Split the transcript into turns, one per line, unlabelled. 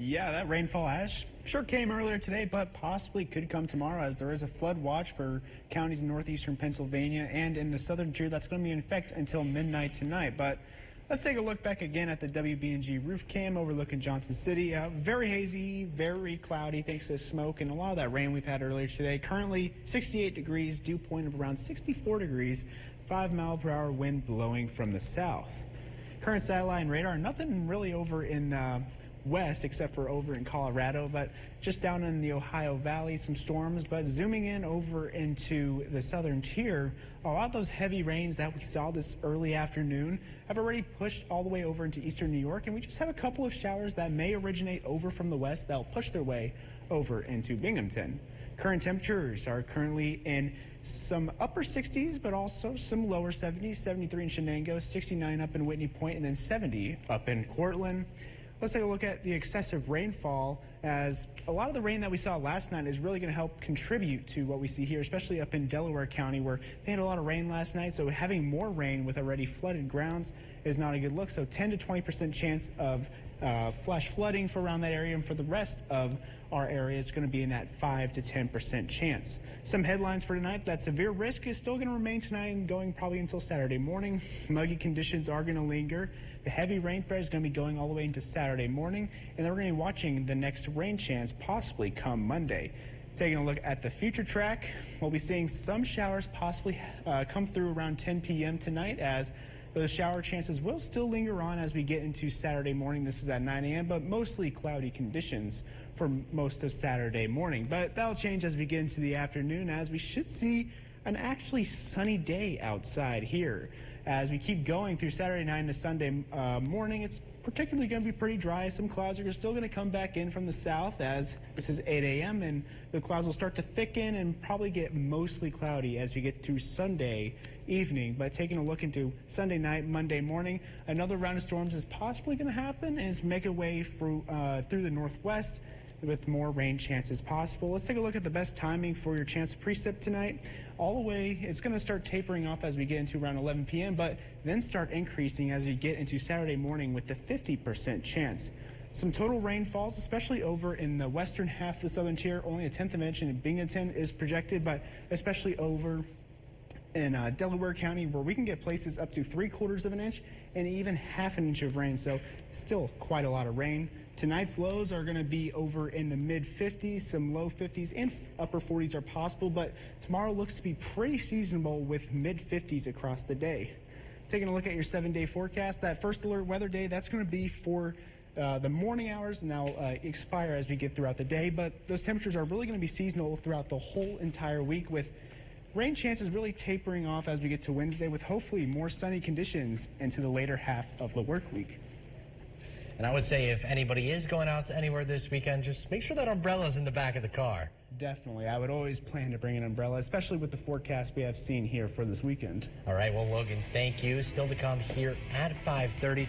Yeah, that rainfall sure came earlier today, but possibly could come tomorrow as there is a flood watch for counties in northeastern Pennsylvania and in the southern tier that's going to be in effect until midnight tonight. But let's take a look back again at the WB&G roof cam overlooking Johnson City. Very hazy, very cloudy thanks to smoke and a lot of that rain we've had earlier today. Currently 68 degrees, dew point of around 64 degrees, 5-mile-per-hour wind blowing from the south. Current satellite and radar, nothing really over in west except for over in Colorado, but just down in the Ohio Valley, some storms. But zooming in over into the southern tier, a lot of those heavy rains that we saw this early afternoon have already pushed all the way over into eastern New York, and we just have a couple of showers that may originate over from the west that will push their way over into Binghamton. Current temperatures are currently in some upper 60s, but also some lower 70s, 73 in Shenango, 69 up in Whitney Point, and then 70 up in Cortland. Let's take a look at the excessive rainfall, as a lot of the rain that we saw last night is really going to help contribute to what we see here, especially up in Delaware County where they had a lot of rain last night. So having more rain with already flooded grounds is not a good look. So 10 to 20% chance of flash flooding for around that area, and for the rest of our area is going to be in that 5 to 10% chance. Some headlines for tonight: that severe risk is still going to remain tonight and going probably until Saturday morning. Muggy conditions are going to linger. The heavy rain threat is going to be going all the way into Saturday morning, and then we're going to be watching the next rain chance possibly come Monday. Taking a look at the future track, we'll be seeing some showers possibly come through around 10 p.m. tonight, as those shower chances will still linger on as we get into Saturday morning. This is at 9 a.m., but mostly cloudy conditions for most of Saturday morning. But that'll change as we get into the afternoon, as we should see an actually sunny day outside here. As we keep going through Saturday night into Sunday morning, it's particularly going to be pretty dry. Some clouds are still going to come back in from the south, as this is 8 a.m. and the clouds will start to thicken and probably get mostly cloudy as we get through Sunday evening. But taking a look into Sunday night, Monday morning, another round of storms is possibly going to happen and make a way through the northwest, with more rain chances possible. Let's take a look at the best timing for your chance of precip tonight. All the way, it's going to start tapering off as we get into around 11 p.m., but then start increasing as we get into Saturday morning with the 50% chance. Some total rainfalls, especially over in the western half of the southern tier, only a 1/10 of an inch in Binghamton is projected, but especially over in Delaware County, where we can get places up to 3/4 of an inch and even 1/2 inch of rain. So still quite a lot of rain. Tonight's lows are going to be over in the mid-50s, some low 50s, and upper 40s are possible, but tomorrow looks to be pretty seasonable with mid-50s across the day. Taking a look at your 7-day forecast, that first alert weather day, that's going to be for the morning hours, and that'll expire as we get throughout the day, but those temperatures are really going to be seasonal throughout the whole entire week, with rain chances really tapering off as we get to Wednesday, with hopefully more sunny conditions into the later half of the work week.
And I would say if anybody is going out to anywhere this weekend, just make sure that umbrella's in the back of the car.
Definitely. I would always plan to bring an umbrella, especially with the forecast we have seen here for this weekend.
All right. Well, Logan, thank you. Still to come here at 5:30.